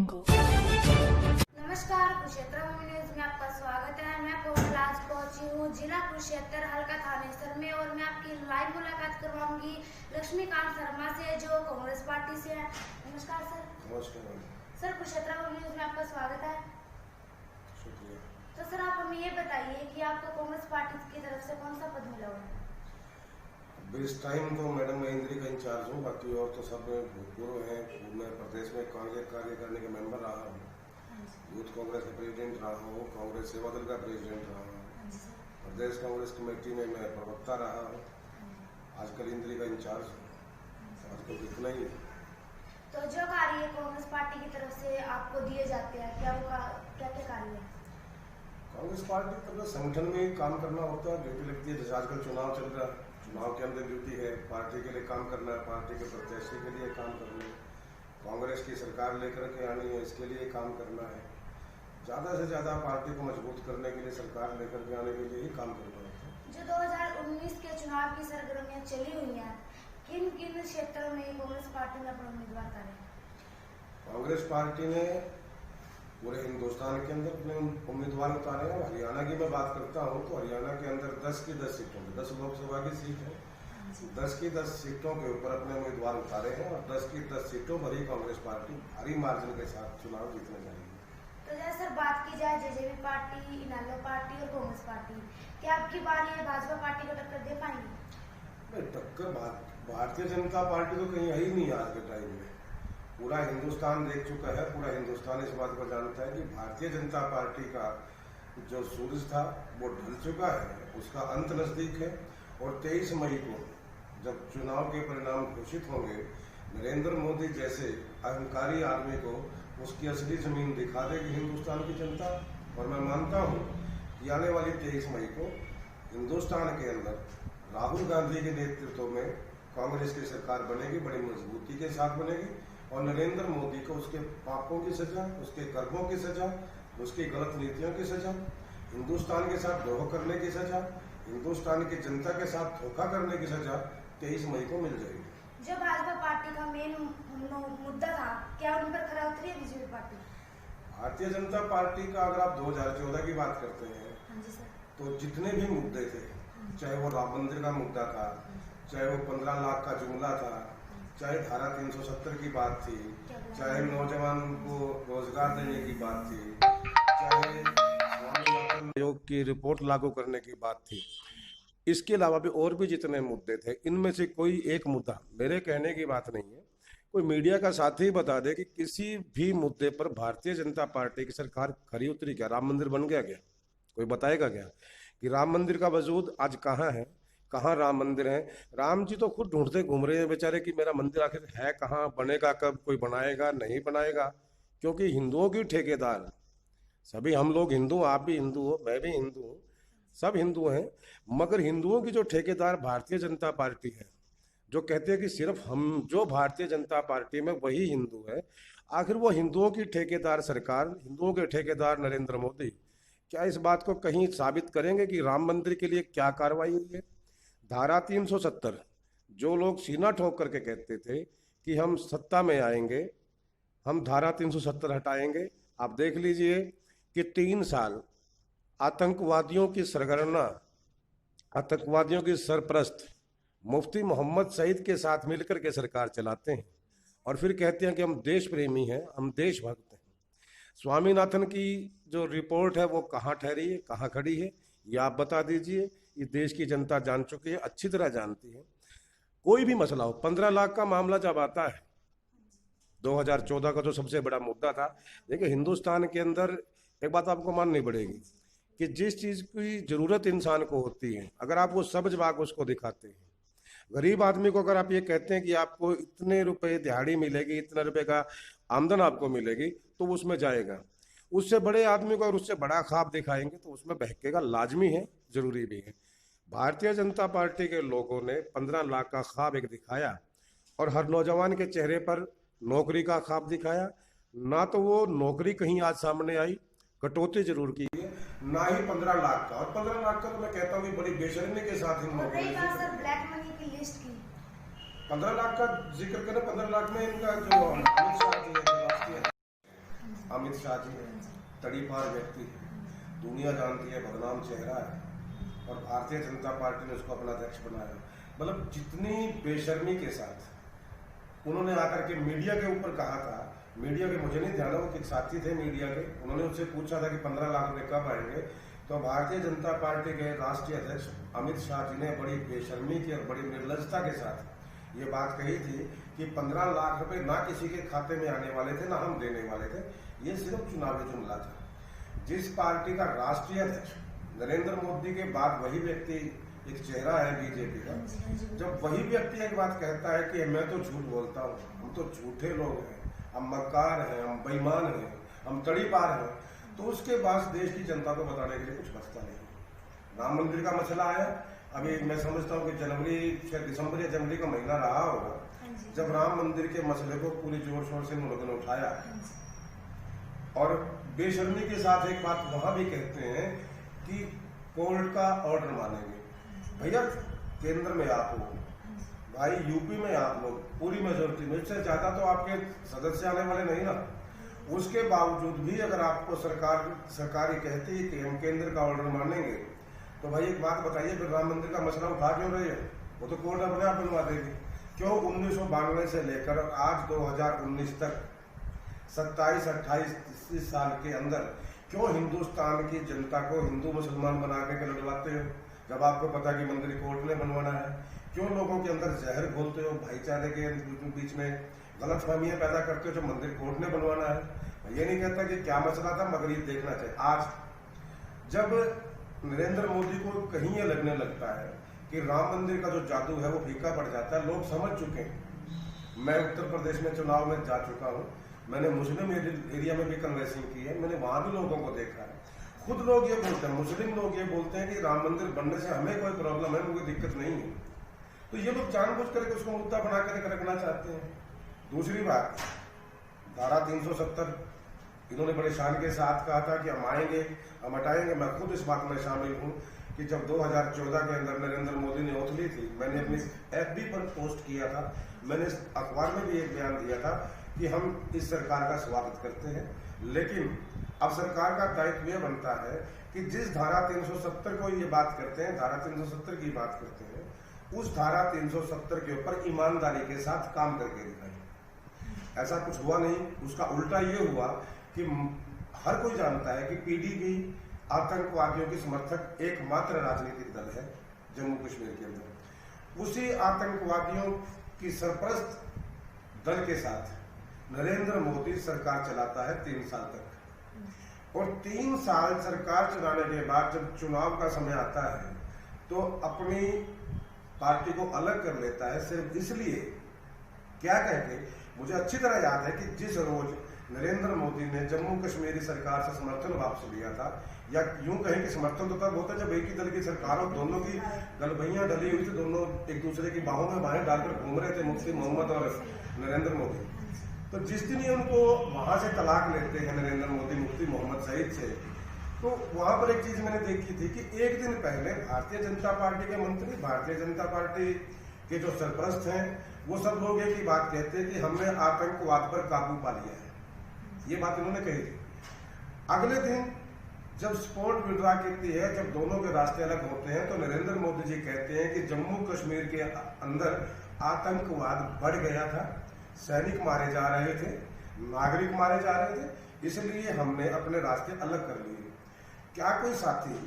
नमस्कार, कुरुक्षेत्र न्यूज में आपका स्वागत है। मैं कोमल आज पहुंची हूँ जिला कुरुक्षेत्र हल्का थानेसर में और मैं आपकी लाइव मुलाकात करवाऊंगी लक्ष्मीकांत शर्मा से, जो कांग्रेस पार्टी से है। नमस्कार सर। नमस्कार सर, कुरुक्षेत्र न्यूज में आपका स्वागत है। शुक्रिया। तो सर, आप हमें ये बताइए कि आपको कांग्रेस पार्टी की तरफ से कौन सा पद मिला हुआ है? इस टाइम तो मैडम मैं इंद्री का इंचार्ज हूँ, बाकी और तो सब भूतपूर्व हैं। मैं प्रदेश में कांग्रेस कार्यकारिणी का मेंबर रहा हूँ, यूथ कांग्रेस का प्रेसिडेंट रहा हूँ, कांग्रेस सेवा दल का प्रेसिडेंट रहा हूँ, प्रदेश कांग्रेस कमेटी में मैं प्रवक्ता रहा हूँ, आजकल इंद्री का इंचार्ज हूँ। आजकल इतना ही। तो जो कार्य कांग्रेस पार्टी की तरफ से आपको दिए जाते हैं, क्या क्या कार्य है? कांग्रेस पार्टी की तरफ संगठन में काम करना होता है, ड्यूटी लगती है। जैसे आजकल चुनाव चल रहा है, चुनाव के अंदर ड्यूटी है, पार्टी के लिए काम करना है, पार्टी के प्रत्याशी के लिए काम करना है, कांग्रेस की सरकार लेकर के आनी है, इसके लिए काम करना है। ज़्यादा से ज़्यादा पार्टी को मजबूत करने के लिए, सरकार लेकर के आने के लिए ही काम करना होता है। जो 2019 के चुनाव की सरगर्मियां चली हुई हैं, किन किन क्षेत्रों में कांग्रेस पार्टी ने अपना उम्मीदवार उतारे? कांग्रेस पार्टी ने पूरे हिंदुस्तान के अंदर अपने उम्मीदवार उतारे हैं। हरियाणा की मैं बात करता हूँ तो हरियाणा के अंदर 10 की 10 सीटों में, 10 लोकसभा की सीट है, 10 की 10 सीटों के ऊपर अपने उम्मीदवार उतारे हैं और 10 की 10 सीटों पर ही कांग्रेस पार्टी भारी मार्जिन के साथ चुनाव जीतने जाएगी। तो जैसे सर बात की जाए जेजेपी पार्टी, इनेलो पार्टी और कांग्रेस पार्टी, क्या आपकी बार ये भाजपा पार्टी को टक्कर दे पाएंगे? नहीं, टक्कर भारतीय जनता पार्टी तो कहीं है ही नहीं आज के टाइम में। पूरा हिंदुस्तान देख चुका है, पूरा हिंदुस्तान इस बात को जानता है कि भारतीय जनता पार्टी का जो सूरज था वो ढल चुका है, उसका अंत नजदीक है। और 23 मई को जब चुनाव के परिणाम घोषित होंगे, नरेंद्र मोदी जैसे अहंकारी आदमी को उसकी असली जमीन दिखा देगी हिंदुस्तान की जनता। और मैं मानता हूँ कि आने वाली 23 मई को हिंदुस्तान के अंदर राहुल गांधी के नेतृत्व में कांग्रेस की सरकार बनेगी, बड़ी मजबूती के साथ बनेगी। और नरेंद्र मोदी को उसके पापों की सजा, उसके कर्मों की सजा, उसकी गलत नीतियों की सजा, हिंदुस्तान के साथ धोखा करने की सजा, हिंदुस्तान की जनता के साथ धोखा करने की सजा 23 मई को मिल जाएगी। जो भाजपा पार्टी का मेन मुद्दा था, क्या उन पर खरा उतरी है BJP party? Bharatiya Janata party का अगर आप 2014 की बात करते हैं तो जितने भी मुद्दे थे, चाहे वो राम मंदिर का मुद्दा था, चाहे वो 15 लाख का जुमला था, चाहे धारा 370 की बात थी, चाहे नौजवान को रोजगार देने की बात थी, चाहे आयोग की रिपोर्ट लागू करने की बात थी, इसके अलावा भी और भी जितने मुद्दे थे, इनमें से कोई एक मुद्दा, मेरे कहने की बात नहीं है, कोई मीडिया का साथी बता दे कि किसी भी मुद्दे पर भारतीय जनता पार्टी की सरकार खरी उतरी क्या? राम मंदिर बन गया क्या? कोई बताएगा क्या कि राम मंदिर का वजूद आज कहाँ है? कहाँ राम मंदिर है? राम जी तो खुद ढूंढते घूम रहे हैं बेचारे कि मेरा मंदिर आखिर है कहाँ, बनेगा कब, कोई बनाएगा नहीं बनाएगा? क्योंकि हिंदुओं की ठेकेदार सभी हम लोग हिंदू, आप भी हिंदू हो, मैं भी हिंदू हूँ, सब हिंदू हैं, मगर हिंदुओं की जो ठेकेदार भारतीय जनता पार्टी है, जो कहते हैं कि सिर्फ हम जो भारतीय जनता पार्टी में वही हिंदू है, आखिर वो हिंदुओं की ठेकेदार सरकार, हिंदुओं के ठेकेदार नरेंद्र मोदी क्या इस बात को कहीं साबित करेंगे कि राम मंदिर के लिए क्या कार्रवाई हुई है? धारा 370, जो लोग सीना ठोक करके कहते थे कि हम सत्ता में आएंगे, हम धारा 370 हटाएंगे, आप देख लीजिए कि 3 साल आतंकवादियों की सरगना, आतंकवादियों की सरपरस्त मुफ्ती मोहम्मद सईद के साथ मिलकर के सरकार चलाते हैं और फिर कहते हैं कि हम देश प्रेमी हैं, हम देशभक्त हैं। स्वामीनाथन की जो रिपोर्ट है वो कहाँ ठहरी है, कहाँ खड़ी है, ये आप बता दीजिए। ये देश की जनता जान चुकी है, अच्छी तरह जानती है। कोई भी मसला हो, 15 लाख का मामला जब आता है, 2014 का जो सबसे बड़ा मुद्दा था, देखिए हिंदुस्तान के अंदर एक बात आपको माननी पड़ेगी कि जिस चीज की जरूरत इंसान को होती है, अगर आप वो सब जवाब उसको दिखाते हैं, गरीब आदमी को अगर आप ये कहते हैं कि आपको इतने रुपए दिहाड़ी मिलेगी, इतने रुपए का आमदन आपको मिलेगी, तो वो उसमें जाएगा। उससे बड़े आदमी को अगर उससे बड़ा ख्वाब दिखाएंगे तो उसमें बहकेगा, लाजमी है, जरूरी भी है। भारतीय जनता पार्टी के लोगों ने 15 लाख का ख्वाब एक दिखाया और हर नौजवान के चेहरे पर नौकरी का ख्वाब दिखाया। ना तो वो नौकरी कहीं आज सामने आई, कटौती जरूर की है, ना ही 15 लाख का। और 15 लाख का तो मैं कहता हूँ बड़ी बेशर्मी के साथ इन लोगों ने 15 लाख का जिक्र करें। 15 लाख में इनका जो अमित शाह जी है, तड़ीपार व्यक्ति है, दुनिया जानती है, बदनाम चेहरा है, और भारतीय जनता पार्टी ने उसको अपना अध्यक्ष बनाया। मतलब जितनी बेशर्मी के साथ उन्होंने आकर के मीडिया के ऊपर कहा था, मीडिया के मुझे नहीं ध्यान, वो एक साथी थे मीडिया के, उन्होंने उससे पूछा था कि 15 लाख रुपए कब आएंगे, तो भारतीय जनता पार्टी के राष्ट्रीय अध्यक्ष अमित शाह जी ने बड़ी बेशर्मी की और बड़ी निर्लजता के साथ ये बात कही थी कि 15 लाख रुपए ना किसी के खाते में आने वाले थे, ना हम देने वाले थे, ये सिर्फ चुनावी जुमला था। जिस पार्टी का राष्ट्रीय अध्यक्ष नरेंद्र मोदी के बाद वही व्यक्ति एक चेहरा है बीजेपी का, जब वही व्यक्ति एक बात कहता है कि मैं तो झूठ बोलता हूँ, हम तो झूठे लोग हैं, हम मक्कार हैं, हम बेईमान हैं, हम तड़ीपार हैं, तो उसके बाद देश की जनता को बताने के लिए कुछ बचता नहीं। राम मंदिर का मसला आया, अभी मैं समझता हूँ कि जनवरी शायद दिसंबर या जनवरी का महीना रहा होगा जब राम मंदिर के मसले को पूरे जोर शोर से उन्होंने उठाया, और बेशर्मी के साथ एक बात वहां भी कहते हैं कि कोर्ट का ऑर्डर मानेंगे। भैया केंद्र में आप हो, भाई यूपी में आप लोग पूरी मेजोरिटी में, इससे ज्यादा तो आपके सदस्य आने वाले नहीं ना, उसके बावजूद भी अगर आपको सरकार कहती है कि हम केंद्र का ऑर्डर मानेंगे, तो भाई एक बात बताइए, फिर राम मंदिर का मसला उठा क्यों रही है? वो तो कोर्ट अपने आप बनवा देगी। क्यों 1992 से लेकर आज 2019 तक 27-28 साल के अंदर क्यों हिंदुस्तान की जनता को हिंदू मुसलमान बना के लड़वाते हो, जब आपको पता कि मंदिर कोर्ट ने बनवाना है? क्यों लोगों के अंदर जहर घोलते हो, भाईचारे के बीच में गलतफहमियां पैदा करते हो, जब मंदिर कोर्ट ने बनवाना है? ये नहीं कहता कि क्या मसला था, मगर ये देखना चाहिए। आज जब नरेंद्र मोदी को कहीं ये लगने लगता है कि राम मंदिर का जो जादू है वो फीका पड़ जाता है, लोग समझ चुके हैं। मैं उत्तर प्रदेश में चुनाव में जा चुका हूँ, मैंने मुस्लिम एरिया में भी कन्वेंसिंग की है, मैंने वहां भी लोगों को देखा है। खुद लोग ये बोलते हैं, मुस्लिम लोग ये बोलते हैं कि राम मंदिर बनने से हमें कोई प्रॉब्लम है, कोई दिक्कत नहीं है। तो ये लोग जानबूझ करके उसको मुद्दा बना कर रखना चाहते हैं। दूसरी बात, धारा 370 इन्होंने बड़े शान के साथ कहा था कि हम आएंगे, हम हटाएंगे। मैं खुद इस बात में शामिल हूँ कि जब 2014 के अंदर नरेंद्र मोदी ने ओथ ली थी, मैंने अपनी FB पर पोस्ट किया था, मैंने अखबार में भी एक बयान दिया था कि हम इस सरकार का स्वागत करते हैं, लेकिन अब सरकार का दायित्व यह बनता है कि जिस धारा 370 को ये बात करते हैं, धारा 370 की बात करते हैं, उस धारा 370 के ऊपर ईमानदारी के साथ काम करके दिखाएं। ऐसा कुछ हुआ नहीं, उसका उल्टा ये हुआ कि हर कोई जानता है कि PDP आतंकवादियों के समर्थक एकमात्र राजनीतिक दल है जम्मू कश्मीर के अंदर। उसी आतंकवादियों की सरपरस्त दल के साथ नरेंद्र मोदी सरकार चलाता है 3 साल तक, और 3 साल सरकार चलाने के बाद जब चुनाव का समय आता है तो अपनी पार्टी को अलग कर लेता है, सिर्फ इसलिए क्या कहते, मुझे अच्छी तरह याद है कि जिस रोज नरेंद्र मोदी ने जम्मू कश्मीरी सरकार से समर्थन वापस लिया था, या यूं कहें कि समर्थन तो तब होता जब एक ही दल की सरकार हो, दोनों की गलबैयां डली हुई थी, दोनों एक दूसरे की बाहों में बाहें डालकर घूम रहे थे, मुफ्ती मोहम्मद और नरेंद्र मोदी। तो जिस दिन ही उनको वहां से तलाक लेते हैं नरेंद्र मोदी मुफ्ती मोहम्मद सईद से, तो वहां पर एक चीज मैंने देखी थी कि एक दिन पहले भारतीय जनता पार्टी के मंत्री, भारतीय जनता पार्टी के जो सरपरस्त हैं, वो सब लोग एक ही बात कहते हैं कि हमने आतंकवाद पर काबू पा लिया है। ये बात उन्होंने कही थी। अगले दिन जब सपोर्ट विड्रा करती है, जब दोनों के रास्ते अलग होते हैं, तो नरेंद्र मोदी जी कहते हैं कि जम्मू कश्मीर के अंदर आतंकवाद बढ़ गया था, सैनिक मारे जा रहे थे, नागरिक मारे जा रहे थे, इसलिए हमने अपने रास्ते अलग कर लिए। क्या कोई साथी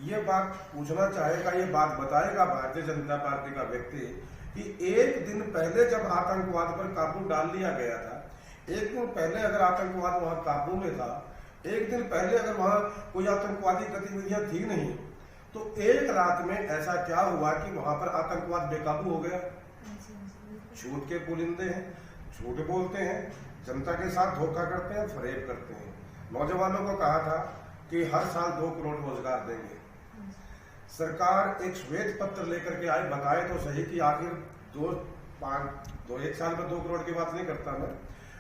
ये बात पूछना चाहेगा, ये बात बताएगा भारतीय जनता पार्टी का व्यक्ति कि एक दिन पहले जब आतंकवाद पर काबू डाल लिया गया था, एक दिन पहले अगर आतंकवाद वहां काबू में था, एक दिन पहले अगर वहां कोई आतंकवादी गतिविधियां थी नहीं, तो एक रात में ऐसा क्या हुआ कि वहां पर आतंकवाद बेकाबू हो गया? झूठ के पुलिंदे हैं, झूठ बोलते हैं, जनता के साथ धोखा करते हैं, फरेब करते हैं। नौजवानों को कहा था कि हर साल 2 करोड़ रोजगार देंगे। सरकार एक श्वेत पत्र लेकर के आए, बताए तो सही कि आखिर 1 साल में 2 करोड़ की बात नहीं करता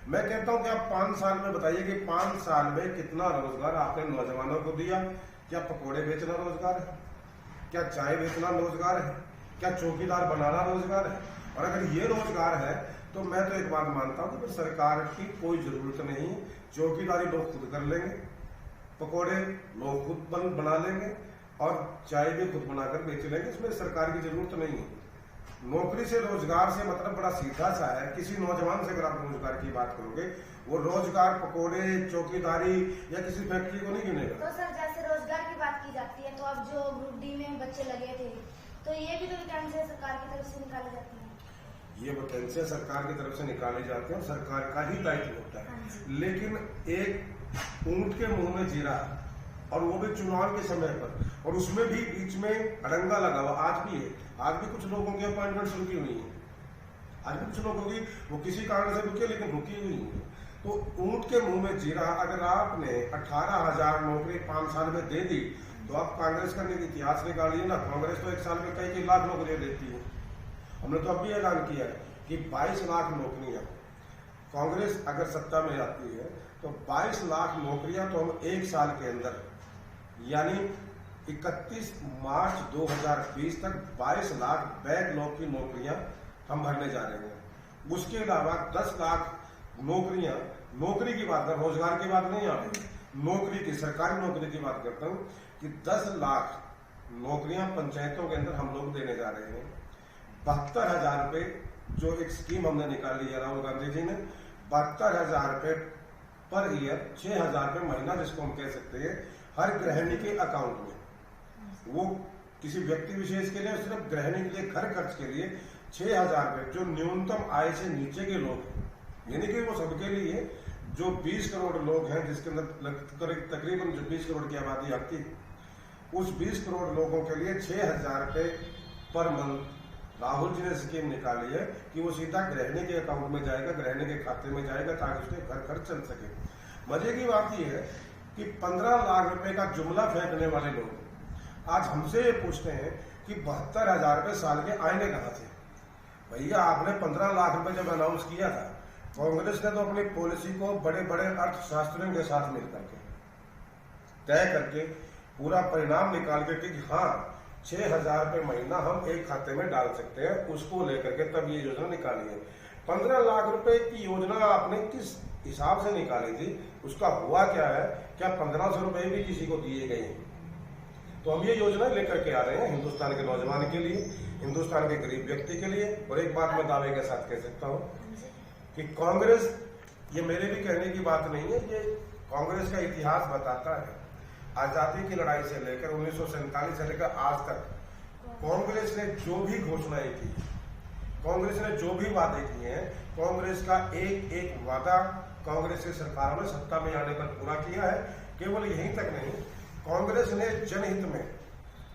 मैं कहता हूं कि आप 5 साल में बताइए कि 5 साल में कितना रोजगार आपने नौजवानों को दिया। क्या पकोड़े बेचना रोजगार है? क्या चाय बेचना रोजगार है? क्या चौकीदार बनाना रोजगार है? और अगर ये रोजगार है तो मैं तो एक बात मानता हूं कि फिर सरकार की कोई जरूरत नहीं चौकीदारी लोग खुद कर लेंगे, पकोड़े लोग खुद बना लेंगे और चाय भी खुद बनाकर बेच लेंगे। इसमें सरकार की जरूरत नहीं है। नौकरी से रोजगार से मतलब बड़ा सीधा सा है। किसी नौजवान से अगर आप रोजगार की बात करोगे, वो रोजगार पकोड़े, चौकीदारी या किसी फैक्ट्री को नहीं गिनेगा। तो सर जैसे रोजगार की बात की जाती है, तो अब जो ग्रुप डी में बच्चे लगे थे, तो ये भी तो वैकेंसी सरकार की तरफ से निकाले जाती है। ये वैकेंसी सरकार की तरफ से निकाले जाते हैं, सरकार का ही दायित्व होता है। लेकिन एक ऊंट के मुंह में जीरा, और वो भी चुनाव के समय पर, और उसमें भी बीच में अड़ंगा लगा हुआ आज भी है। आज भी कुछ लोगों की अपॉइंटमेंट्स रुकी हुई है, आज भी कुछ लोगों की वो किसी कारण से रुके लेकिन रुकी हुई है। तो ऊंट के मुंह में जीरा, अगर आपने 18,000 नौकरी 5 साल में दे दी, तो आप कांग्रेस करने का इतिहास निकालिए ना। कांग्रेस तो 1 साल में कई लाख नौकरियां देती है। हमने तो अभी ऐलान किया है कि 22 लाख नौकरियां, कांग्रेस अगर सत्ता में आती है तो 22 लाख नौकरियां तो हम 1 साल के अंदर, यानी 31 मार्च 2020 तक 22 लाख बैकलॉग की नौकरियां हम भरने जा रहे हैं। उसके अलावा 10 लाख नौकरियां, नौकरी की बात, रोजगार की बात नहीं आ रही, नौकरी की, सरकारी नौकरी की बात करता हूं कि 10 लाख नौकरियां पंचायतों के अंदर हम लोग देने जा रहे हैं। 72,000 रुपए जो एक स्कीम हमने निकाली है राहुल गांधी जी ने, 72,000 रुपए पर ईयर, 6,000 रुपए महीना जिसको हम कह सकते हैं, हर गृहिणी के अकाउंट में। वो किसी व्यक्ति विशेष के लिए, सिर्फ गृहिणी के लिए, घर खर्च के लिए 6,000 रुपए, जो न्यूनतम आय से नीचे के लोग हैं, यानी कि वो सबके लिए जो 20 करोड़ लोग हैं, जिसके अंदर तकरीबन जो 20 करोड़ की आबादी आती है, उस 20 करोड़ लोगों के लिए 6,000 रुपए पर मंथ राहुल जी ने स्कीम निकाली है कि वो सीधा गृहिणी के अकाउंट में जाएगा, गृहिणी के खाते में जाएगा, ताकि उसके घर खर्च चल सके। मजे की बात यह है कि 15 लाख रुपए का जुमला फेंकने वाले लोग आज हमसे ये पूछते हैं कि 72,000 रुपए साल के आने कहाँ थे। भैया, आपने 15 लाख रुपए जब अनाउंस किया था, कांग्रेस ने तो अपनी पॉलिसी को बड़े बड़े अर्थशास्त्रियों के साथ मिलकर के तय करके पूरा परिणाम निकाल के कि हाँ 6,000 रुपए महीना हम एक खाते में डाल सकते हैं, उसको लेकर के तब ये योजना निकाली है। 15 लाख रुपए की योजना आपने किस हिसाब से निकाली थी, उसका हुआ क्या है? क्या 1,500 रुपए भी किसी को दिए गए हैं? तो हम ये योजना लेकर के आ रहे हैं हिंदुस्तान के नौजवान के लिए, हिंदुस्तान के गरीब व्यक्ति के लिए। और एक बात मैं दावे के साथ कह सकता हूँ कि कांग्रेस, ये मेरे भी कहने की बात नहीं है, ये कांग्रेस का इतिहास बताता है। आजादी की लड़ाई से लेकर 1947 से लेकर आज तक कांग्रेस ने जो भी घोषणाएं की, कांग्रेस ने जो भी वादे किए हैं, कांग्रेस का एक एक वादा कांग्रेस की सरकारों ने सत्ता में आने पर पूरा किया है। केवल यहीं तक नहीं, कांग्रेस ने जनहित में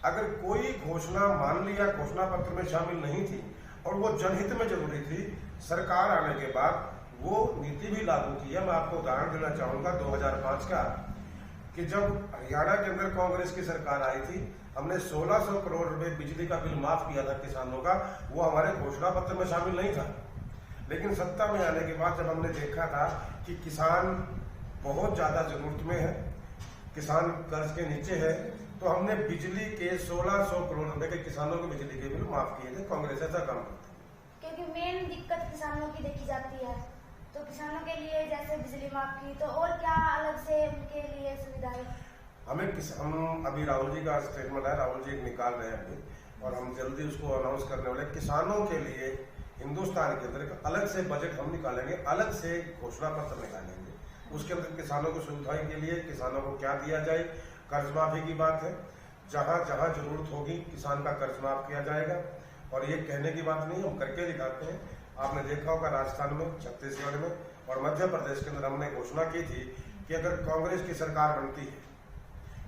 अगर कोई घोषणा मान लिया घोषणा पत्र में शामिल नहीं थी और वो जनहित में जरूरी थी, सरकार आने के बाद वो नीति भी लागू की है। मैं आपको उदाहरण देना चाहूंगा 2005 का, कि जब हरियाणा के अंदर कांग्रेस की सरकार आई थी, हमने 1,600 करोड़ रुपए बिजली का बिल माफ किया था किसानों का। वो हमारे घोषणा पत्र में शामिल नहीं था, लेकिन सत्ता में आने के बाद जब हमने देखा था कि किसान बहुत ज्यादा जरूरत में है, किसान कर्ज के नीचे है, तो हमने बिजली के 1,600 करोड़ रुपए के किसानों के बिजली के बिल माफ किए थे। कांग्रेस ऐसा काम करती है क्योंकि मेन दिक्कत किसानों की देखी जाती है, तो किसानों के लिए जैसे बिजली माफ की, तो और क्या अलग से उनके लिए सुविधाएं? हम अभी राहुल जी का स्टेटमेंट है, राहुल जी निकाल रहे हैं अभी, और हम जल्दी उसको अनाउंस करने वाले। किसानों के लिए हिंदुस्तान के अंदर एक अलग से बजट हम निकालेंगे, अलग से घोषणा पत्र निकालेंगे। उसके अंदर किसानों को सुविधाएं के लिए किसानों को क्या दिया जाए, कर्ज माफी की बात है, जहां जहां जरूरत होगी किसान का कर्ज माफ किया जाएगा। और ये कहने की बात नहीं, हम करके दिखाते हैं। आपने देखा होगा राजस्थान में, छत्तीसगढ़ में और मध्य प्रदेश के अंदर हमने घोषणा की थी कि अगर कांग्रेस की सरकार बनती है,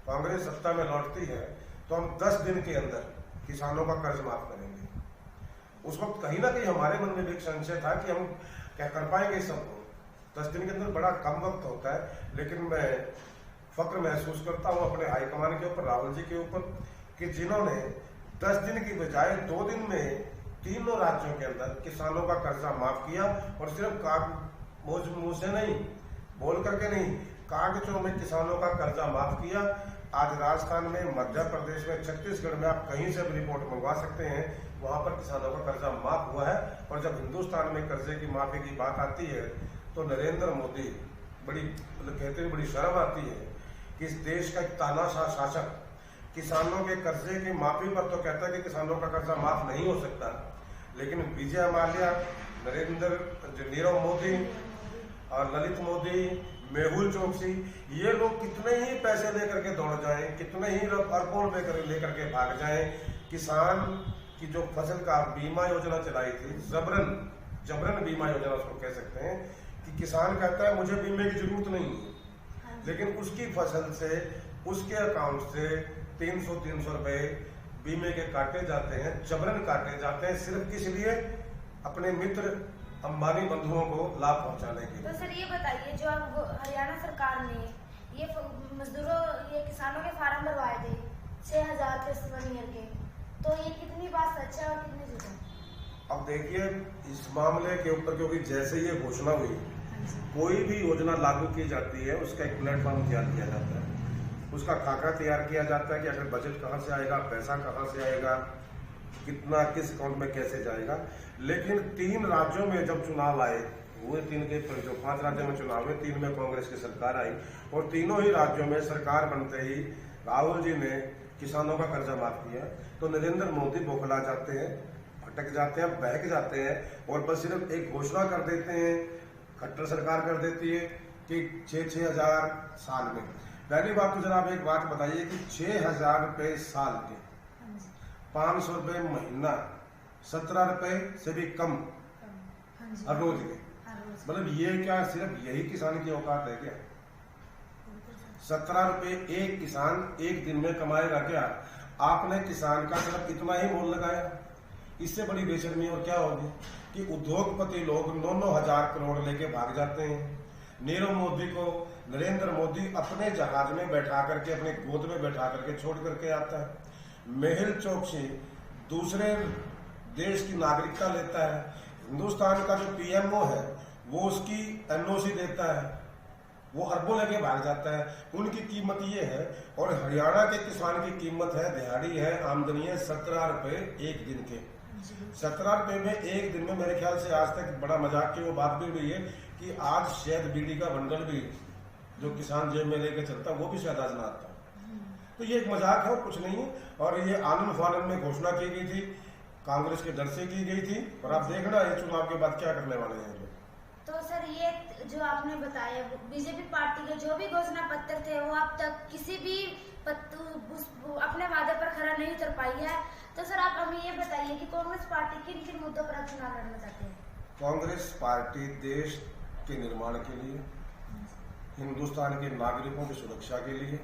कांग्रेस सत्ता में लौटती है, तो हम 10 दिन के अंदर किसानों का कर्ज माफ करेंगे। उस वक्त कहीं ना कहीं हमारे मन में भी एक संशय था कि हम क्या कर पाएंगे सबको। 10 दिन के अंदर बड़ा कम वक्त होता है, लेकिन मैं फक्र महसूस करता हूं अपने हाईकमान के ऊपर, राहुल जी के ऊपर, कि जिन्होंने 10 दिन की बजाय 2 दिन में तीनों राज्यों के अंदर किसानों का कर्जा माफ किया। और सिर्फ मुंह से नहीं, बोल करके नहीं, कागजों में किसानों का कर्जा माफ किया। आज राजस्थान में, मध्य प्रदेश में, छत्तीसगढ़ में आप कहीं से भी रिपोर्ट मंगवा सकते हैं, वहां पर किसानों का कर्जा माफ हुआ है। और जब हिंदुस्तान में कर्जे की माफी की बात आती है, तो नरेंद्र मोदी बड़ी मतलब कहते हैं बड़ी शर्म आती है कि इस देश का एक तानाशाह शासक किसानों के कर्जे की माफी पर तो कहता है कि किसानों का कर्जा माफ नहीं हो सकता, लेकिन विजय माल्या, नीरव मोदी और ललित मोदी, मेहुल चोकसी, ये लोग कितने ही पैसे लेकर के दौड़ जाएं, कितने ही लोग अरबों रुपए लेकर के भाग जाएं, किसान की जो फसल का बीमा योजना चलाई थी, जबरन बीमा योजना उसको कह सकते हैं, कि किसान कहता है मुझे बीमे की जरूरत नहीं है, लेकिन उसकी फसल से उसके अकाउंट से 300 रुपए बीमे के काटे जाते हैं, जबरन काटे जाते हैं, सिर्फ किस लिए? अपने मित्र अंबानी बंधुओं को लाभ पहुंचाने के लिए। तो सर ये बताइए, जो अब हरियाणा सरकार ने ये मजदूरों, ये किसानों के फार्म भरवाए थे 6000 के 1 ईयर के, तो ये कितनी बात सच है और कितनी झूठ है? अब देखिए, इस मामले के ऊपर क्योंकि जैसे ये घोषणा हुई, कोई भी योजना लागू की जाती है उसका एक प्लेटफॉर्म तैयार किया जाता है, उसका खाका तैयार किया जाता है कि अगर बजट कहाँ से आएगा, पैसा कहाँ से आएगा, कितना किस अकाउंट में कैसे जाएगा। लेकिन 3 राज्यों में जब चुनाव आए हुए, 3 के जो 5 राज्यों में चुनाव हुए, 3 में कांग्रेस की सरकार आई और तीनों ही राज्यों में सरकार बनते ही राहुल जी ने किसानों का कर्जा माफ किया, तो नरेंद्र मोदी बौखला जाते हैं, भटक जाते हैं, बहक जाते हैं और बस सिर्फ एक घोषणा कर देते हैं, खट्टर सरकार कर देती है कि 6-6 हजार साल में। पहली बात तो जनाब एक बात बताइए कि 6,000 रुपए साल के, 500 रुपए महीना, 17 रुपए से भी कम हर रोज के, मतलब ये क्या सिर्फ यही किसान की औकात है क्या? 17 रुपए एक किसान एक दिन में कमाएगा क्या? आपने किसान का सिर्फ इतना ही मोल लगाया, इससे बड़ी बेशर्मी और क्या होगी कि उद्योगपति लोग 9-9 हजार करोड़ लेके भाग जाते हैं। नीरव मोदी को नरेंद्र मोदी अपने जहाज में बैठा करके, अपने गोद में बैठा करके छोड़ करके आता है। मेहुल चोकसी दूसरे देश की नागरिकता लेता है, हिंदुस्तान का जो पीएमओ है वो उसकी एनओसी देता है, वो अरबों लेके भाग जाता है। उनकी कीमत ये है, और हरियाणा के किसान की कीमत है, दिहाड़ी है, आमदनी है 17 रुपए एक दिन के। 17 रुपए में एक दिन में मेरे ख्याल से आज तक बड़ा मजाक की वो बात भी हुई है कि आज शायद बीड़ी का बंडल भी जो किसान जेब में लेके चलता वो भी शायद आज ना आता। तो ये एक मजाक है और कुछ नहीं है, और ये आनंद फानंद में घोषणा की गई थी, कांग्रेस के डर से की गई थी, और आप देखना ये चुनाव के बाद क्या करने वाले हैं। तो सर ये जो आपने बताया, बीजेपी पार्टी के जो भी घोषणा पत्र थे वो अब तक किसी भी अपने वादे पर खरा नहीं उतर पाई है। तो सर आप हमें ये बताइए कि कांग्रेस पार्टी किन किन मुद्दों पर चुनाव लड़ना चाहते हैं? कांग्रेस पार्टी देश के निर्माण के लिए, हिंदुस्तान के नागरिकों की सुरक्षा के लिए,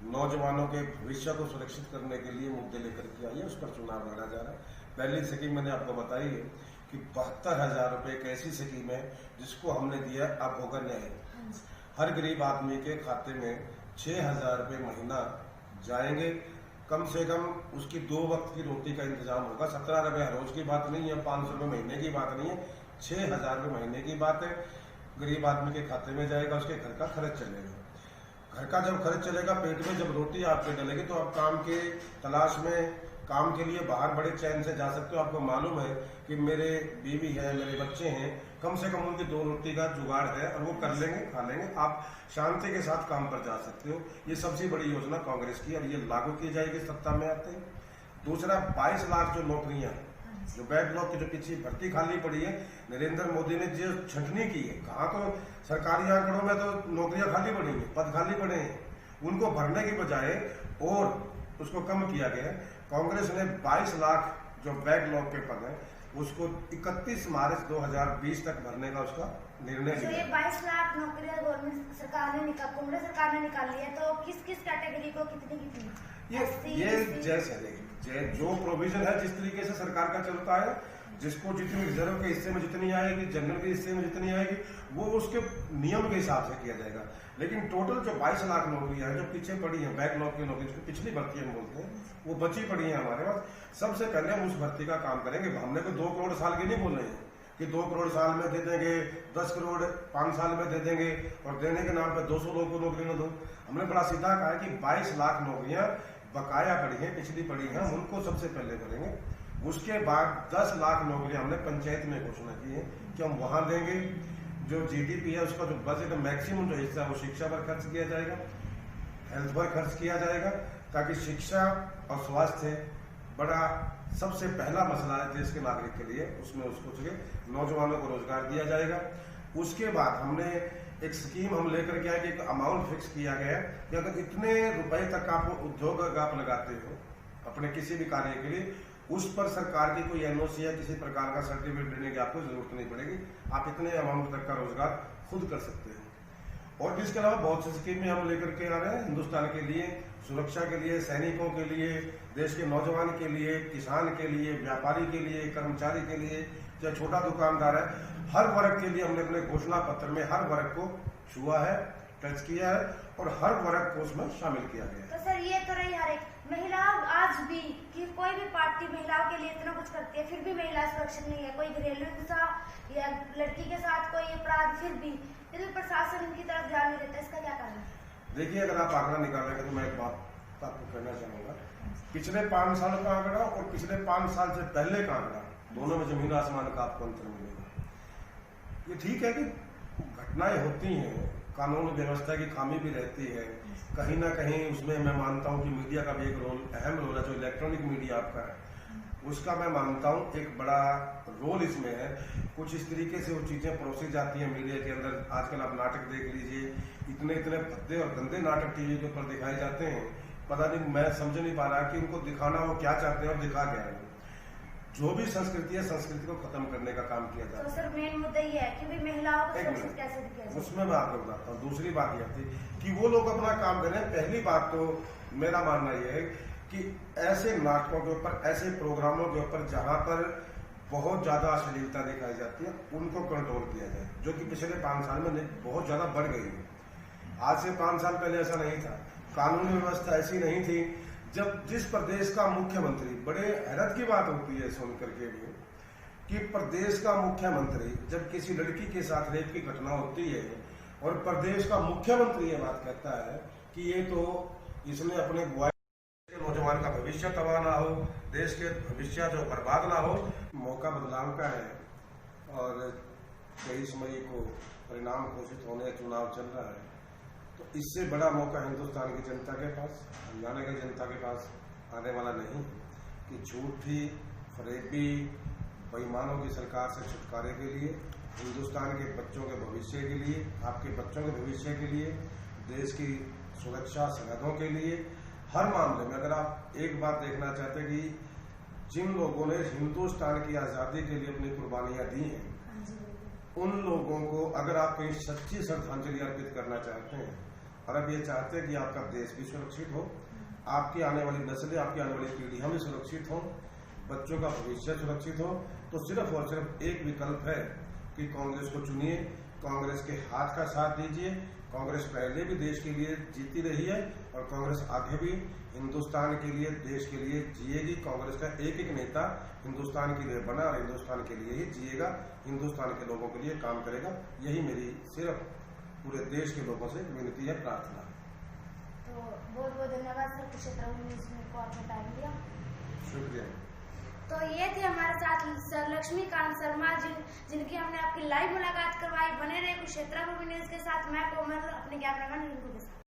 नौजवानों के भविष्य को सुरक्षित करने के लिए मुद्दे लेकर के आई है, उस पर चुनाव लड़ा जा रहा है। पहली स्कीम मैंने आपको बताई है कि 72,000 रुपए एक ऐसी स्कीम है जिसको हमने दिया अब होगा न्याय। हर गरीब आदमी के खाते में 6,000 रुपए महीना जाएंगे, कम से कम उसकी 2 वक्त की रोटी का इंतजाम होगा। 17 रुपए हर रोज की बात नहीं है, 500 रुपए महीने की बात नहीं है, 6,000 रुपए महीने की बात है। गरीब आदमी के खाते में जाएगा, उसके घर का खर्च चलेगा। घर का जब खर्च चलेगा, पेट में जब रोटी आपके डलेगी तो आप काम के तलाश में, काम के लिए बाहर बड़े चैन से जा सकते हो। आपको मालूम है कि मेरे बीवी है, मेरे बच्चे हैं, कम से कम उनकी 2 रोटी का जुगाड़ है और वो कर लेंगे, खा लेंगे, आप शांति के साथ काम पर जा सकते हो। ये सबसे बड़ी योजना कांग्रेस की, और ये लागू की जाएगी सत्ता में आते ही। दूसरा, 22 लाख जो नौकरियां, जो बैकलॉग की जो पिछली भर्ती खाली पड़ी है, नरेंद्र मोदी ने जो छंटनी की है, कहाँ तो सरकारी आंकड़ों में तो नौकरियां खाली पड़ी हैं, पद खाली पड़े हैं, उनको भरने की बजाय और उसको कम किया गया है। कांग्रेस ने 22 लाख जो बैकलॉग के पद है उसको 31 मार्च 2020 तक भरने का उसका निर्णय लिया। ये 22 लाख नौकरियां गवर्नमेंट सरकार ने कांग्रेस सरकार ने निकाली है, तो किस किस कैटेगरी को कितनी? ये जैसे जो प्रोविजन है, जिस तरीके से सरकार का चलता है, जिसको जितनी रिजर्व के हिस्से में जितनी आएगी, जनरल के हिस्से में जितनी आएगी, वो उसके नियम के हिसाब से किया जाएगा। लेकिन टोटल जो 22 लाख नौकरियां हैं जो पीछे पड़ी हैं, बैकलॉग की नौकरी, पिछली भर्ती हम बोलते हैं, वो बची पड़ी है हमारे पास। सबसे पहले हम उस भर्ती का काम करेंगे। हमने कोई 2 करोड़ साल के नहीं बोल रहे हैं कि 2 करोड़ साल में दे देंगे, 10 करोड़ 5 साल में दे देंगे, और देने के नाम पर 200 लोगों को नौकरी न दो। हमने बड़ा सीधा कहा है कि 22 लाख नौकरियां बकाया पड़ी है, पिछली पड़ी है, हम उनको सबसे पहले करेंगे। उसके बाद 10 लाख नौकरियां हमने पंचायत में घोषणा की है कि हम वहां देंगे। जो GDP है उसका जो बजट मैक्सिमम जो हिस्सा है वो शिक्षा पर खर्च किया जाएगा, हेल्थ पर खर्च किया जाएगा, ताकि शिक्षा और स्वास्थ्य बड़ा सबसे पहला मसला है देश के नागरिक के लिए, उसमें उसको नौजवानों को रोजगार दिया जाएगा। उसके बाद हमने एक स्कीम हम लेकर के आए कि एक अमाउंट फिक्स किया गया है कि अगर इतने रुपए तक आप उद्योग आप लगाते हो अपने किसी भी कार्य के लिए, उस पर सरकार की कोई NOC या किसी प्रकार का सर्टिफिकेट देने की आपको जरूरत नहीं पड़ेगी, आप इतने अमाउंट तक का रोजगार खुद कर सकते हैं। और इसके अलावा बहुत सी स्कीमें हम लेकर के आ रहे हैं हिंदुस्तान के लिए, सुरक्षा के लिए, सैनिकों के लिए, देश के नौजवान के लिए, किसान के लिए, व्यापारी के लिए, कर्मचारी के लिए, चाहे छोटा दुकानदार है, हर वर्ग के लिए हमने अपने घोषणा पत्र में हर वर्ग को छुआ है, टच किया है और हर वर्ग को उसमें शामिल किया गया है। तो सर ये तो रही हर एक महिला, आज भी कि कोई भी पार्टी महिलाओं के लिए इतना कुछ करती है, फिर भी महिला सुरक्षित नहीं है। कोई घरेलू हिंसा या लड़की के साथ कोई अपराध, फिर भी यदि प्रशासन इनकी तरफ ध्यान नहीं देता, इसका क्या कारण है? देखिए, अगर आप आंकड़ा निकालेंगे तो मैं एक बात आपको कहना चाहूंगा, पिछले 5 सालों का आंकड़ा और पिछले 5 साल से पहले का आंकड़ा, दोनों में जमीन आसमान का आपको अंतर मिलेगा। ये ठीक है कि घटनाएं होती हैं, कानून व्यवस्था की खामी भी रहती है, कहीं ना कहीं उसमें मैं मानता हूं कि मीडिया का भी एक अहम रोल है, जो इलेक्ट्रॉनिक मीडिया आपका है उसका मैं मानता हूं एक बड़ा रोल इसमें है। कुछ इस तरीके से वो चीजें परोसी जाती हैं मीडिया के अंदर। आजकल आप नाटक देख लीजिए, इतने भद्दे और गंदे नाटक टीवी के ऊपर दिखाए जाते हैं, पता नहीं, मैं समझ नहीं पा रहा कि उनको दिखाना वो क्या चाहते हैं और दिखा क्या है। जो भी संस्कृति है, संस्कृति को खत्म करने का काम किया जाता है। तो सर मेन मुद्दा ये है कि महिलाओं को सुरक्षित कैसे दिया जाए, उसमें मैं आपको बताता हूँ। दूसरी बात यह थी कि वो लोग अपना काम करें। पहली बात तो मेरा मानना यह है कि ऐसे नाटकों के ऊपर, ऐसे प्रोग्रामों के ऊपर जहां पर बहुत ज्यादा अश्लीलता दिखाई जाती है, उनको कंट्रोल किया जाए, जो कि पिछले 5 साल में बहुत ज्यादा बढ़ गई है। आज से 5 साल पहले ऐसा नहीं था, कानूनी व्यवस्था ऐसी नहीं थी। जब जिस प्रदेश का मुख्यमंत्री, बड़े हैरत की बात होती है सुन करके भी, कि प्रदेश का मुख्यमंत्री जब किसी लड़की के साथ रेप की घटना होती है और प्रदेश का मुख्यमंत्री ये बात कहता है कि ये तो इसने अपने नौजवान का भविष्य तबाह ना हो, देश के भविष्य जो बर्बाद ना हो। मौका बदलाव का है और 23 मई को परिणाम घोषित होने, चुनाव चल रहा है, तो इससे बड़ा मौका हिंदुस्तान की जनता के पास, हरियाणा की जनता के पास आने वाला नहीं कि झूठी, फरेबी, बेईमानों की सरकार से छुटकारे के लिए, हिंदुस्तान के बच्चों के भविष्य के लिए, आपके बच्चों के भविष्य के लिए, देश की सुरक्षा, सरहदों के लिए, हर मामले में अगर आप एक बात देखना चाहते हैं कि जिन लोगों ने हिंदुस्तान की आजादी के लिए अपनी कुर्बानियां दी हैं, उन लोगों को अगर आप कहीं सच्ची श्रद्धांजलि अर्पित करना चाहते हैं और अब ये चाहते हैं कि आपका देश भी सुरक्षित हो, आपकी आने वाली नस्लें, आपकी आने वाली पीढ़ियां भी सुरक्षित हो, बच्चों का भविष्य सुरक्षित हो, तो सिर्फ और सिर्फ एक विकल्प है कि कांग्रेस को चुनिए, कांग्रेस के हाथ का साथ दीजिए। कांग्रेस पहले भी देश के लिए जीती रही है और कांग्रेस आगे भी हिंदुस्तान के लिए, देश के लिए जिएगी। कांग्रेस का एक एक नेता हिंदुस्तान के लिए बना और हिंदुस्तान के लिए ही जिएगा, हिंदुस्तान के लोगों के लिए काम करेगा। यही मेरी सिर्फ पूरे देश के लोगों से विनती है, प्रार्थना। तो बहुत बहुत धन्यवाद सर, कुरुक्षेत्र न्यूज़ को आपने टाइम दिया, शुक्रिया। तो ये थे हमारे साथ सर लक्ष्मीकांत शर्मा जिनकी हमने आपकी लाइव मुलाकात करवाई। बने रहे कुरुक्षेत्र न्यूज़ के साथ, मैं कोमल अपने कैमरामैन रिंकू के साथ।